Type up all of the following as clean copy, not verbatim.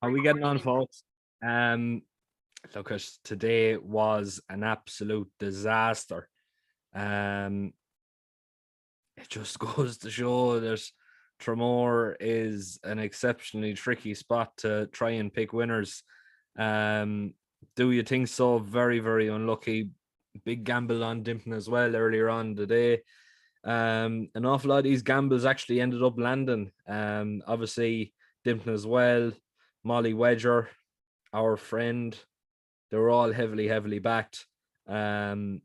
How are we getting on, folks? Um, Look, today was an absolute disaster. Um, it just goes to show that Tremor is an exceptionally tricky spot to try and pick winners. Um, do you think so? Very, very unlucky. Big gamble on Dimpton as well earlier on today. An awful lot of these gambles actually ended up landing. Obviously Dimpton as well, Molly Wedger, our friend, they were all heavily, heavily backed. Um,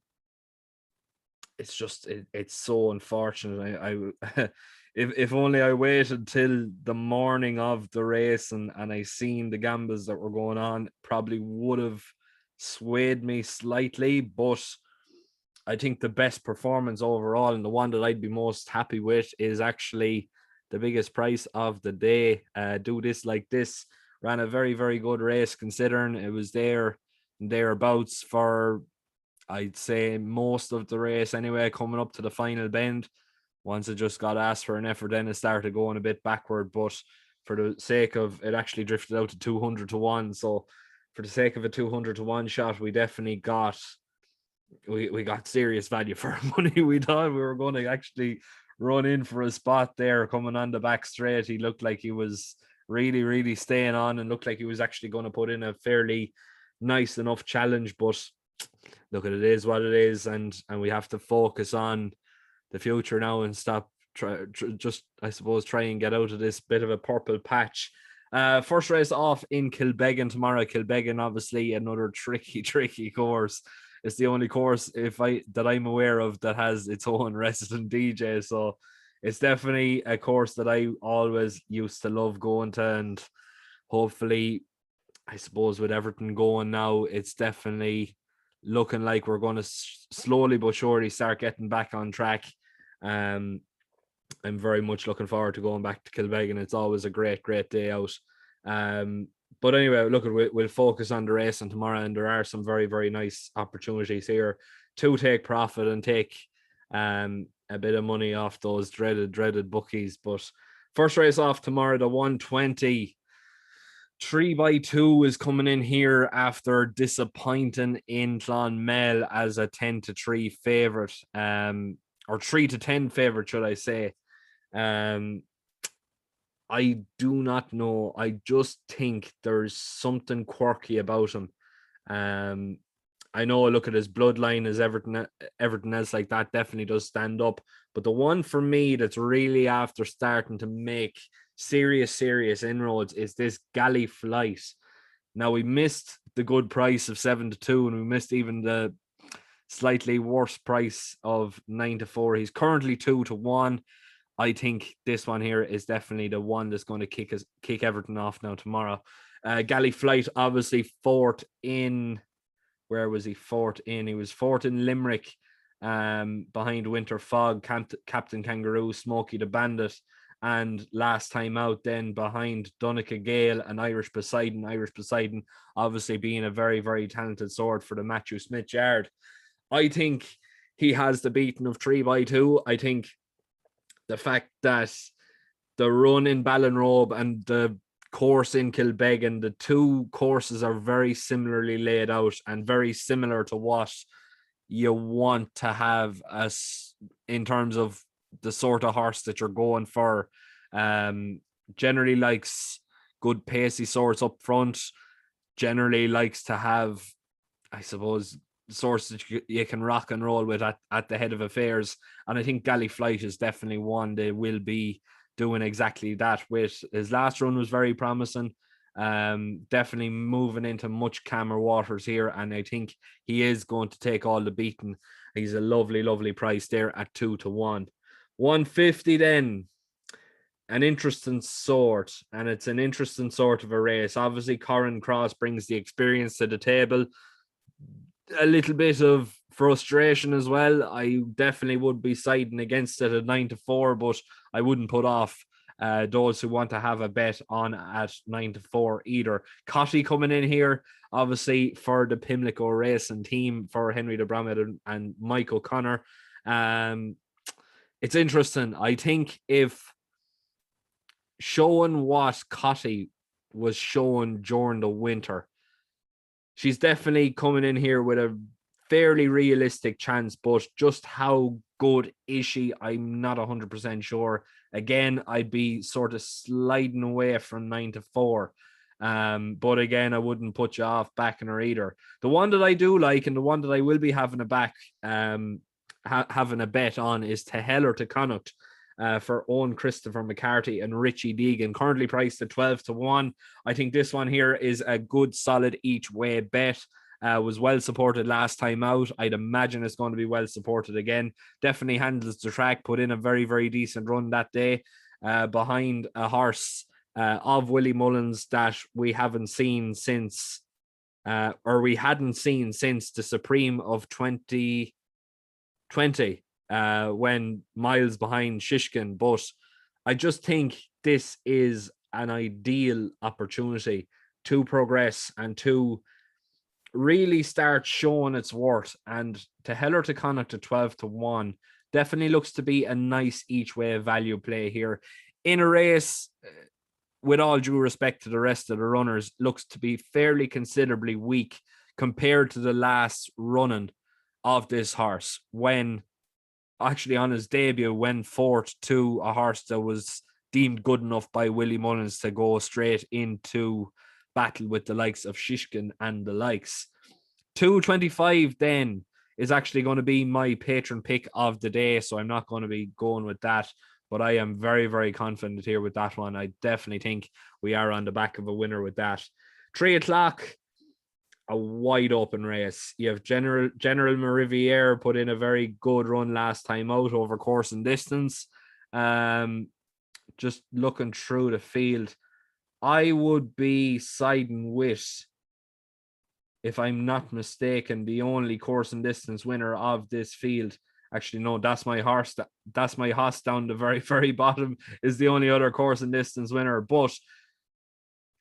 it's just it's so unfortunate. I if only I waited till the morning of the race and I seen the gambles that were going on, probably would have swayed me slightly, but I think the best performance overall and the one that I'd be most happy with is actually the biggest price of the day. Do This Like This ran a very, very good race considering it was there and thereabouts for, I'd say, most of the race anyway, coming up to the final bend. Once it just got asked for an effort, then it started going a bit backward. But for the sake of it, actually drifted out to 200 to 1. So for the sake of a 200 to 1 shot, we definitely got we got serious value for our money. We thought we were going to actually run in for a spot there coming on the back straight. He looked like he was really, really staying on and looked like he was actually going to put in a fairly nice enough challenge. But look, it is what it is, and we have to focus on the future now and stop just, I suppose, try and get out of this bit of a purple patch. First race off in Kilbeggan tomorrow. Kilbeggan, obviously, another tricky, tricky course. It's the only course that I'm aware of that has its own resident DJ. So it's definitely a course that I always used to love going to, and hopefully, I suppose with everything going now, it's definitely looking like we're going to slowly but surely start getting back on track. Um, I'm very much looking forward to going back to Kilbeggan. It's always a great, great day out. Um, but anyway, look, we'll focus on the race and tomorrow, and there are some very, very nice opportunities here to take profit and take a bit of money off those dreaded, dreaded bookies. But first race off tomorrow, the 120. 3x2 is coming in here after disappointing in Clonmel as a 10-3 favorite, or 3-10 favorite, should I say. Um, I do not know. I just think there's something quirky about him. Um, I know, look at his bloodline, as everything else like that definitely does stand up. But the one for me that's really after starting to make serious, serious inroads is this Galley Flight. Now, we missed the good price of 7-2, and we missed even the slightly worse price of 9-4. He's currently 2-1. I think this one here is definitely the one that's going to kick everything off now tomorrow. Galley Flight, obviously fourth in. Where was he fourth in? He was fourth in Limerick, behind Winter Fog, Captain Kangaroo, Smokey the Bandit, and last time out then behind Donica Gale and Irish Poseidon. Irish Poseidon obviously being a very, very talented sword for the Matthew Smith yard. I think he has the beating of 3x2. I think the fact that the run in Ballinrobe and the course in Kilbeggan, the two courses are very similarly laid out and very similar to what you want to have as in terms of the sort of horse that you're going for. Generally likes good pacey sorts up front, generally likes to have, I suppose, source that you can rock and roll with at the head of affairs. And I think Galley Flight is definitely one that will be doing exactly that with. His last run was very promising. Definitely moving into much calmer waters here, and I think he is going to take all the beating. He's a lovely, lovely price there at 2-1. 150 then. An interesting sort, and it's an interesting sort of a race. Obviously, Corran Cross brings the experience to the table. A little bit of frustration as well. I definitely would be siding against it at 9-4, but I wouldn't put off those who want to have a bet on at 9-4 either. Cotty coming in here, obviously, for the Pimlico Racing team, for Henry de Bromhead and Mike O'Connor. It's interesting. I think if showing what Cotty was shown during the winter. She's definitely coming in here with a fairly realistic chance, but just how good is she? I'm not 100% sure. Again, I'd be sort of sliding away from 9-4. But again, I wouldn't put you off backing her either. The one that I do like, and the one that I will be having a back, having a bet on, is To Hell or To Connacht, for Owen Christopher McCarthy and Richie Deegan, currently priced at 12-1. I think this one here is a good, solid each way bet. Was well supported last time out. I'd imagine it's going to be well supported again. Definitely handles the track, put in a very, very decent run that day, behind a horse of Willie Mullins that we haven't seen since, or we hadn't seen since the Supreme of 2020, when miles behind Shishkin. But I just think this is an ideal opportunity to progress and to really start showing its worth. And To Hell or To Connacht at 12-1 definitely looks to be a nice each way value play here in a race, with all due respect to the rest of the runners, looks to be fairly considerably weak compared to the last running of this horse, when actually on his debut went fourth to a horse that was deemed good enough by Willie Mullins to go straight into battle with the likes of Shishkin and the likes. 225 then is actually going to be my patron pick of the day, so I'm not going to be going with that, but I am very, very confident here with that one. I definitely think we are on the back of a winner with that. 3 o'clock, a wide open race. You have General Meriviere put in a very good run last time out over course and distance. Just looking through the field, I would be siding with, if I'm not mistaken, the only course and distance winner of this field. Actually, no, that's my horse. That's my horse down the very, very bottom is the only other course and distance winner. But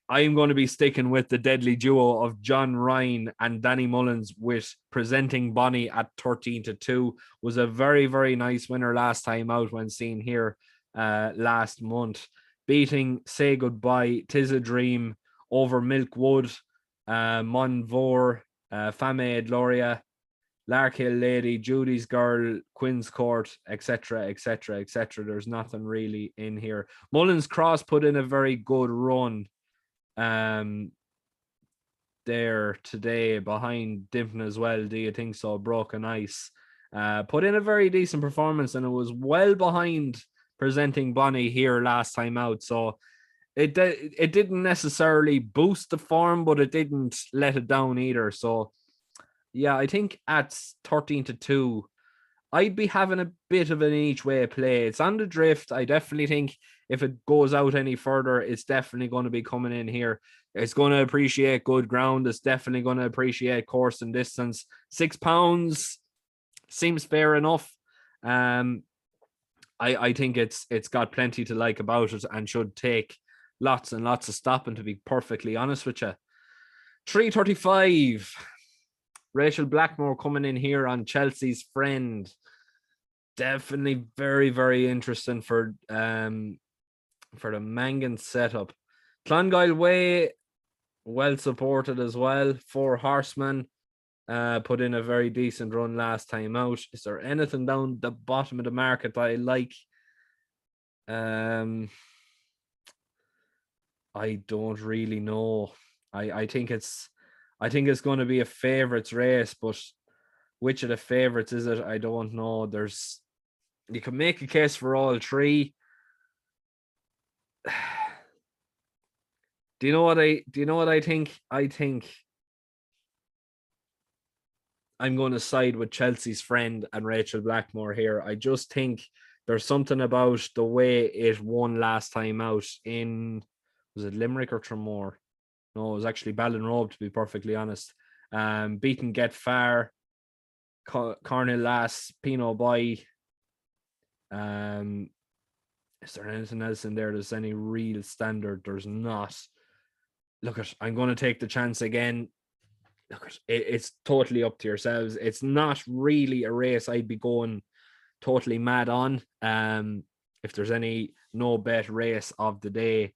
I'm going to be sticking with the deadly duo of John Ryan and Danny Mullins, with Presenting Bonnie at 13-2. Was a very, very nice winner last time out when seen here last month, beating Say Goodbye, Tis a Dream, over Milkwood, Monvore, Fame Gloria, Larkhill Lady, Judy's Girl, Quinn's Court, etc., etc., etc. There's nothing really in here. Mullins Cross put in a very good run there today behind Dimpton as well. Do you think so? Broken Ice put in a very decent performance, and it was well behind Presenting Bonnie here last time out. So it didn't necessarily boost the form, but it didn't let it down either. So yeah, I think at 13-2, I'd be having a bit of an each way play. It's on the drift. I definitely think if it goes out any further, it's definitely going to be coming in here. It's going to appreciate good ground. It's definitely going to appreciate course and distance. £6 seems fair enough. I think it's got plenty to like about it and should take lots and lots of stopping, to be perfectly honest with you. 335. Rachel Blackmore coming in here on Chelsea's Friend. Definitely very, very interesting for the Mangan setup. Clonguile Way, well supported as well. 4 Horsemen put in a very decent run last time out. Is there anything down the bottom of the market that I like? I don't really know. I think it's going to be a favourites race, but which of the favourites is it? I don't know. You can make a case for all three. Do you know what I think? I think I'm going to side with Chelsea's Friend and Rachel Blackmore here. I just think there's something about the way it won last time out in, was it Limerick or Tramore? No, it was actually Ballinrobe, to be perfectly honest. Beaten Get Far, Cornell Lass, Pinot Boy. Is there anything else in there that's any real standard? There's not. Look, I'm going to take the chance again. Look, it's totally up to yourselves. It's not really a race I'd be going totally mad on. If there's any no bet race of the day,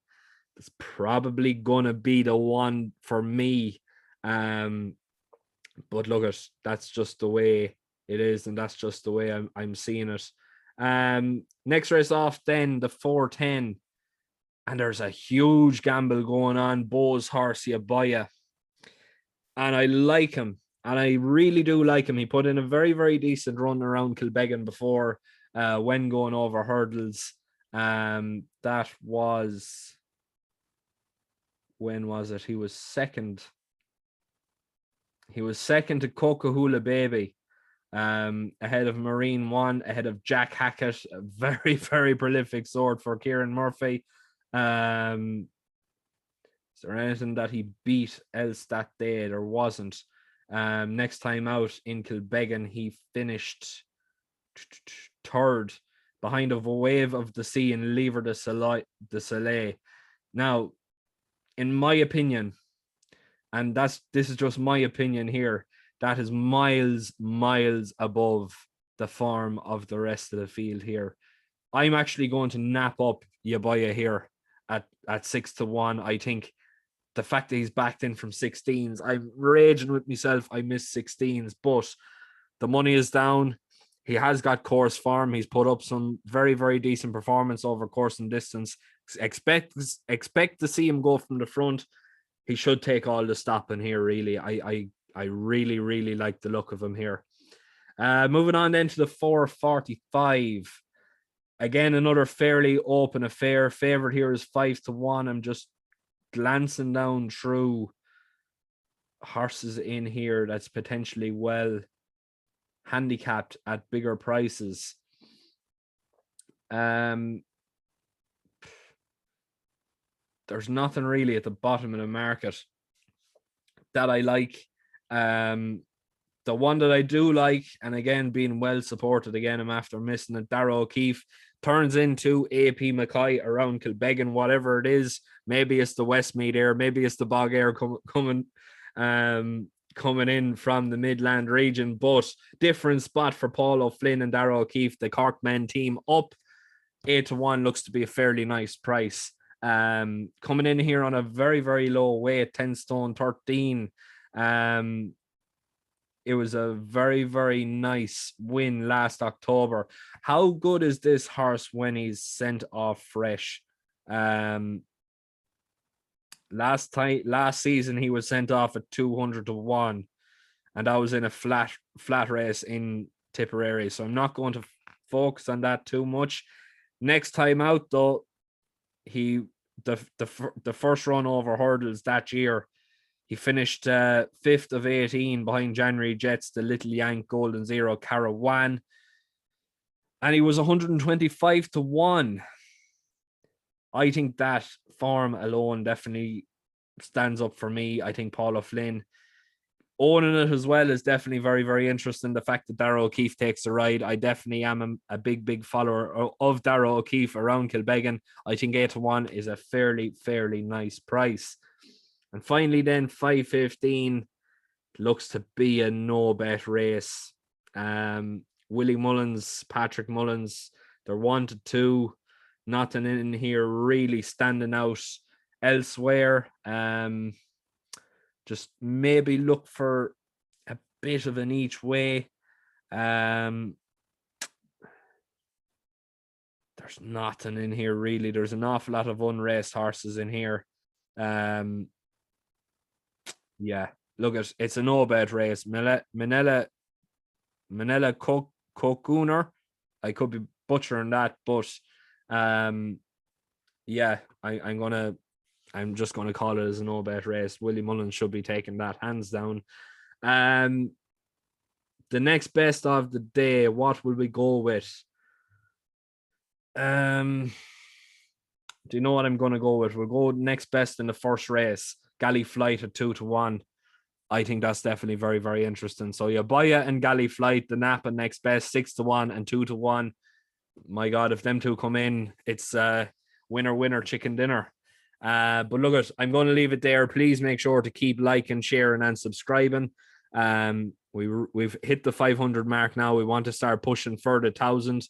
it's probably gonna be the one for me. But look, that's just the way it is, and that's just the way I'm seeing it. Next race off, then the 410, and there's a huge gamble going on. Bo's horse, Yabaya, and I like him, and I really do like him. He put in a very, very decent run around Kilbeggan before, when going over hurdles. That was, when was it? He was second. He was second to Coca-Cola Baby, ahead of Marine One, ahead of Jack Hackett, a very, very prolific sword for Kieran Murphy. Is there anything that he beat else that day? There wasn't. Next time out in Kilbeggan, he finished third behind a Wave of the Sea and Lever de Soleil. Now, in my opinion, and this is just my opinion here, that is miles above the form of the rest of the field here. I'm actually going to nap up Yabaya here at 6-1. I think the fact that he's backed in from 16s, I'm raging with myself. I missed 16s, but the money is down. He has got course form. He's put up some very, very decent performance over course and distance. Expect to see him go from the front. He should take all the stopping here, really. I really, really like the look of him here. Moving on then to the 445. Again, another fairly open affair. Favorite here is 5-1. I'm just glancing down through horses in here that's potentially well handicapped at bigger prices. There's nothing really at the bottom of the market that I like. The one that I do like, and again, being well supported, again, I'm after missing it, Darragh O'Keefe, turns into AP Mackay around Kilbeggan, whatever it is. Maybe it's the Westmead Air, maybe it's the Bog Air coming in from the Midland region, but different spot for Paul O'Flynn and Darragh O'Keefe. The Cork men team up 8-1 looks to be a fairly nice price. Coming in here on a very, very low weight, 10 stone 13. It was a very, very nice win last October. How good is this horse when he's sent off fresh? Last season he was sent off at 200-1, and that was in a flat race in Tipperary. So I'm not going to focus on that too much. Next time out, though, the first run over hurdles that year, he finished 5th of 18 behind January Jets, the Little Yank Golden Zero Carawan, and he was 125-1. I think that form alone definitely stands up for me. I think Paul O'Flynn owning it as well is definitely very, very interesting. The fact that Darragh O'Keefe takes a ride, I definitely am a big follower of Darragh O'Keefe around Kilbeggan. I think 8-1 is a fairly nice price. And finally then, 5-15 looks to be a no-bet race. Willie Mullins, Patrick Mullins, they're 1-2. Nothing in here really standing out elsewhere. Just maybe look for a bit of an each way. There's nothing in here really. There's an awful lot of unraced horses in here. Yeah, look, it's a no-bet race. Manila Kokuner. I could be butchering that, but yeah, I'm just gonna call it as a no-bet race. Willie Mullins should be taking that hands down. The next best of the day, what will we go with? Do you know what I'm gonna go with? We'll go next best in the first race. Galley Flight at 2-1. I think that's definitely very, very interesting. So Yabaya and Galley Flight, the Napa next best, 6-1 and 2-1. My God, if them two come in, it's winner chicken dinner. But look, I'm going to leave it there. Please make sure to keep liking, sharing, and subscribing. We've hit the 500 mark now. We want to start pushing for the 1,000.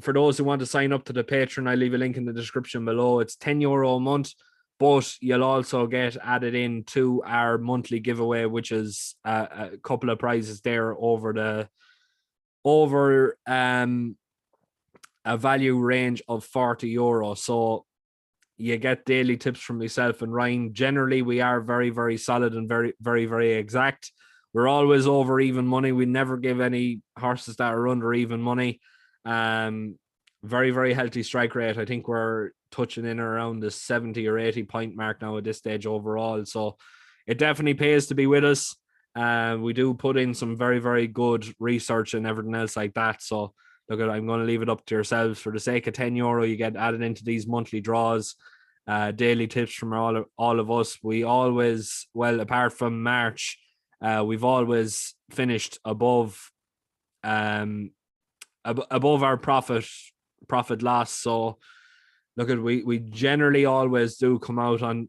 for those who want to sign up to the Patreon, I leave a link in the description below. It's €10 a month, but you'll also get added in to our monthly giveaway, which is a couple of prizes there over a value range of €40. So you get daily tips from myself and Ryan. Generally, we are very, very solid and very, very, very exact. We're always over even money. We never give any horses that are under even money. Very, very healthy strike rate. I think we're touching in around the 70 or 80 point mark now at this stage overall. So it definitely pays to be with us. We do put in some very, very good research and everything else like that. So look, I'm going to leave it up to yourselves. For the sake of €10, you get added into these monthly draws, daily tips from all of us. We always, well, apart from March, we've always finished above our profit loss. So look, we generally always do come out on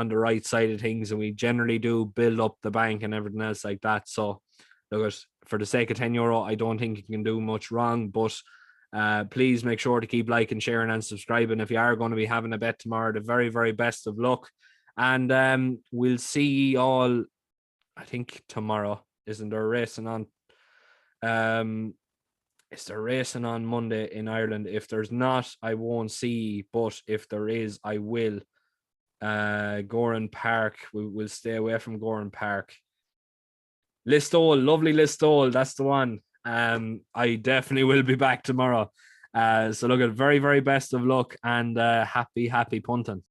the right side of things, and we generally do build up the bank and everything else like that. So look, for the sake of €10, I don't think you can do much wrong, but please make sure to keep liking, sharing and subscribing. If you are going to be having a bet tomorrow, the very, very best of luck. And we'll see you all, I think, tomorrow. Isn't there racing on? Is there racing on Monday in Ireland? If there's not, I won't see. But if there is, I will. Goran Park. We'll stay away from Goran Park. Listowel, lovely Listowel. That's the one. I definitely will be back tomorrow. So look, at very, very best of luck and happy punting.